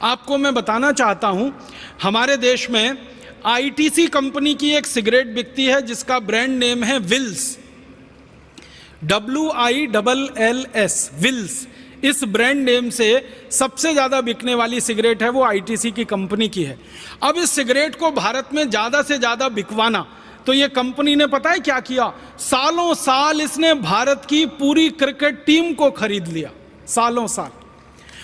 आपको मैं बताना चाहता हूं, हमारे देश में आईटीसी कंपनी की एक सिगरेट बिकती है जिसका ब्रांड नेम है विल्स, WILLS, विल्स। इस ब्रांड नेम से सबसे ज़्यादा बिकने वाली सिगरेट है वो आईटीसी की कंपनी की है। अब इस सिगरेट को भारत में ज़्यादा से ज़्यादा बिकवाना, तो ये कंपनी ने पता है क्या किया, सालों साल इसने भारत की पूरी क्रिकेट टीम को खरीद लिया, सालों साल।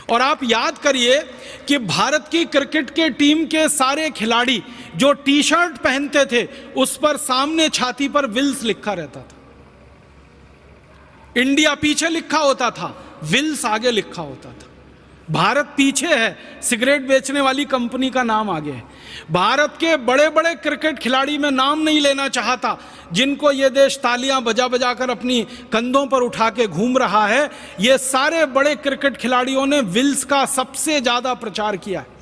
और आप याद करिए कि भारत की क्रिकेट के टीम के सारे खिलाड़ी जो टी शर्ट पहनते थे उस पर सामने छाती पर विल्स लिखा रहता था। इंडिया पीछे लिखा होता था, विल्स आगे लिखा होता था। भारत पीछे है, सिगरेट बेचने वाली कंपनी का नाम आगे है। भारत के बड़े बड़े क्रिकेट खिलाड़ी, में नाम नहीं लेना चाहता, जिनको ये देश तालियां बजा बजा कर अपनी कंधों पर उठा के घूम रहा है, ये सारे बड़े क्रिकेट खिलाड़ियों ने विल्स का सबसे ज्यादा प्रचार किया है।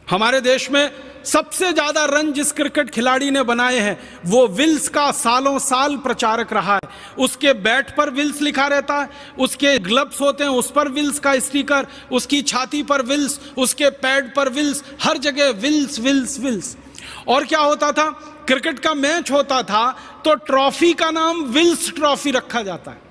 हमारे देश में सबसे ज्यादा रन जिस क्रिकेट खिलाड़ी ने बनाए हैं वो विल्स का सालों साल प्रचारक रहा है। उसके बैट पर विल्स लिखा रहता है, उसके ग्लव्स होते हैं उस पर विल्स का स्टिकर, उसकी छाती पर विल्स, उसके पैड पर विल्स, हर जगह विल्स विल्स विल्स। और क्या होता था, क्रिकेट का मैच होता था तो ट्रॉफी का नाम विल्स ट्रॉफी रखा जाता है।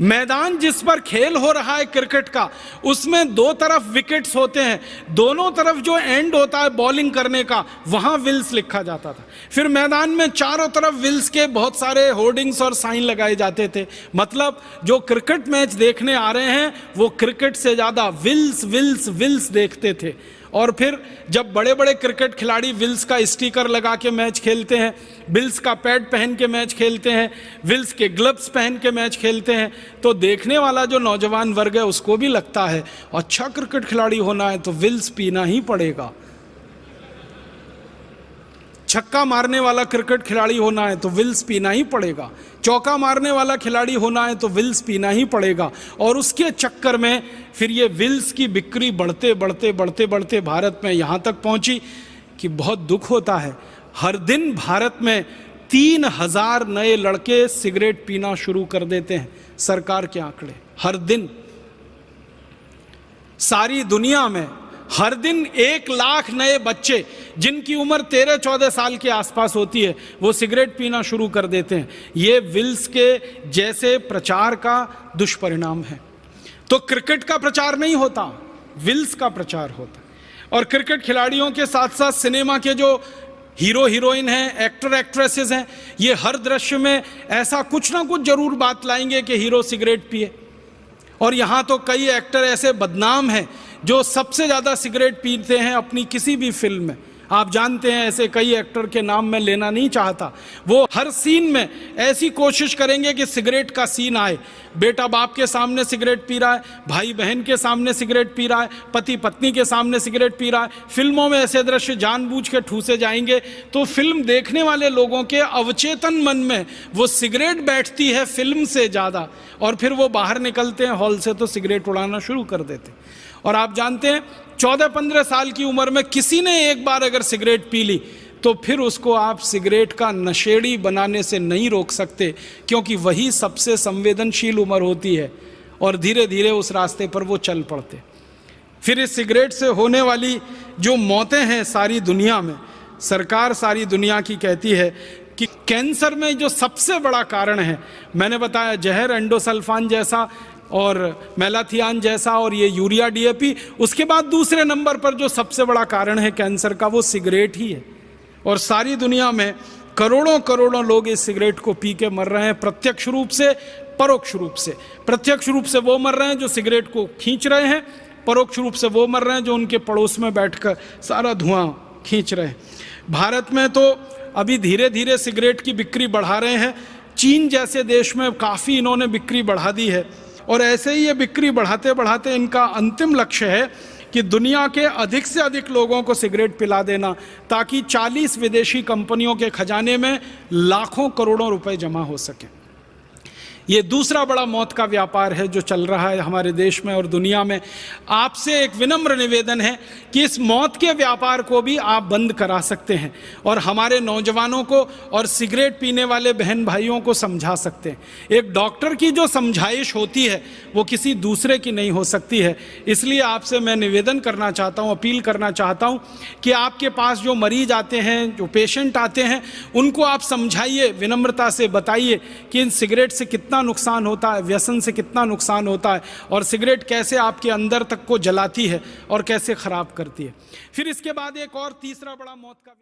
मैदान जिस पर खेल हो रहा है क्रिकेट का, उसमें दो तरफ विकेट्स होते हैं, दोनों तरफ जो एंड होता है बॉलिंग करने का, वहां विल्स लिखा जाता था। फिर मैदान में चारों तरफ विल्स के बहुत सारे होर्डिंग्स और साइन लगाए जाते थे। मतलब जो क्रिकेट मैच देखने आ रहे हैं वो क्रिकेट से ज्यादा विल्स विल्स विल्स देखते थे। और फिर जब बड़े बड़े क्रिकेट खिलाड़ी विल्स का स्टिकर लगा के मैच खेलते हैं, विल्स का पैड पहन के मैच खेलते हैं, विल्स के ग्लव्स पहन के मैच खेलते हैं, तो देखने वाला जो नौजवान वर्ग है उसको भी लगता है अच्छा क्रिकेट खिलाड़ी होना है तो विल्स पीना ही पड़ेगा। छक्का मारने वाला क्रिकेट खिलाड़ी होना है तो विल्स पीना ही पड़ेगा, चौका मारने वाला खिलाड़ी होना है तो विल्स पीना ही पड़ेगा। और उसके चक्कर में फिर ये विल्स की बिक्री बढ़ते बढ़ते बढ़ते बढ़ते भारत में यहाँ तक पहुँची कि बहुत दुख होता है, हर दिन भारत में 3000 नए लड़के सिगरेट पीना शुरू कर देते हैं, सरकार के आंकड़े। हर दिन सारी दुनिया में हर दिन 1 लाख नए बच्चे जिनकी उम्र 13-14 साल के आसपास होती है वो सिगरेट पीना शुरू कर देते हैं। ये विल्स के जैसे प्रचार का दुष्परिणाम है। तो क्रिकेट का प्रचार नहीं होता, विल्स का प्रचार होता। और क्रिकेट खिलाड़ियों के साथ साथ सिनेमा के जो हीरो हीरोइन हैं, एक्टर एक्ट्रेसेस हैं, ये हर दृश्य में ऐसा कुछ ना कुछ जरूर बात लाएंगे कि हीरो सिगरेट पिए। और यहाँ तो कई एक्टर ऐसे बदनाम हैं जो सबसे ज़्यादा सिगरेट पीते हैं अपनी किसी भी फिल्म में। आप जानते हैं ऐसे कई एक्टर के नाम मैं लेना नहीं चाहता, वो हर सीन में ऐसी कोशिश करेंगे कि सिगरेट का सीन आए। बेटा बाप के सामने सिगरेट पी रहा है, भाई बहन के सामने सिगरेट पी रहा है, पति पत्नी के सामने सिगरेट पी रहा है। फिल्मों में ऐसे दृश्य जानबूझ के ठूसे जाएंगे तो फिल्म देखने वाले लोगों के अवचेतन मन में वो सिगरेट बैठती है फिल्म से ज़्यादा, और फिर वो बाहर निकलते हैं हॉल से तो सिगरेट उड़ाना शुरू कर देते हैं। और आप जानते हैं 14-15 साल की उम्र में किसी ने एक बार अगर सिगरेट पी ली तो फिर उसको आप सिगरेट का नशेड़ी बनाने से नहीं रोक सकते, क्योंकि वही सबसे संवेदनशील उम्र होती है और धीरे धीरे उस रास्ते पर वो चल पड़ते। फिर इस सिगरेट से होने वाली जो मौतें हैं सारी दुनिया में, सरकार सारी दुनिया की कहती है कि कैंसर में जो सबसे बड़ा कारण है, मैंने बताया जहर, एंडोसल्फान जैसा और मेलाथियान जैसा और ये यूरिया DAP, उसके बाद दूसरे नंबर पर जो सबसे बड़ा कारण है कैंसर का वो सिगरेट ही है। और सारी दुनिया में करोड़ों करोड़ों लोग इस सिगरेट को पी के मर रहे हैं, प्रत्यक्ष रूप से परोक्ष रूप से। प्रत्यक्ष रूप से वो मर रहे हैं जो सिगरेट को खींच रहे हैं, परोक्ष रूप से वो मर रहे हैं जो उनके पड़ोस में बैठकर सारा धुआं खींच रहे हैं। भारत में तो अभी धीरे धीरे सिगरेट की बिक्री बढ़ा रहे हैं, चीन जैसे देश में काफ़ी इन्होंने बिक्री बढ़ा दी है। और ऐसे ही ये बिक्री बढ़ाते बढ़ाते इनका अंतिम लक्ष्य है कि दुनिया के अधिक से अधिक लोगों को सिगरेट पिला देना, ताकि 40 विदेशी कंपनियों के खजाने में लाखों करोड़ों रुपए जमा हो सके। ये दूसरा बड़ा मौत का व्यापार है जो चल रहा है हमारे देश में और दुनिया में। आपसे एक विनम्र निवेदन है कि इस मौत के व्यापार को भी आप बंद करा सकते हैं और हमारे नौजवानों को और सिगरेट पीने वाले बहन भाइयों को समझा सकते हैं। एक डॉक्टर की जो समझाइश होती है वो किसी दूसरे की नहीं हो सकती है। इसलिए आपसे मैं निवेदन करना चाहता हूँ, अपील करना चाहता हूँ कि आपके पास जो मरीज आते हैं, जो पेशेंट आते हैं, उनको आप समझाइए, विनम्रता से बताइए कि इन सिगरेट से कितना नुकसान होता है, व्यसन से कितना नुकसान होता है और सिगरेट कैसे आपके अंदर तक को जलाती है और कैसे खराब करती है। फिर इसके बाद एक और तीसरा बड़ा मौत का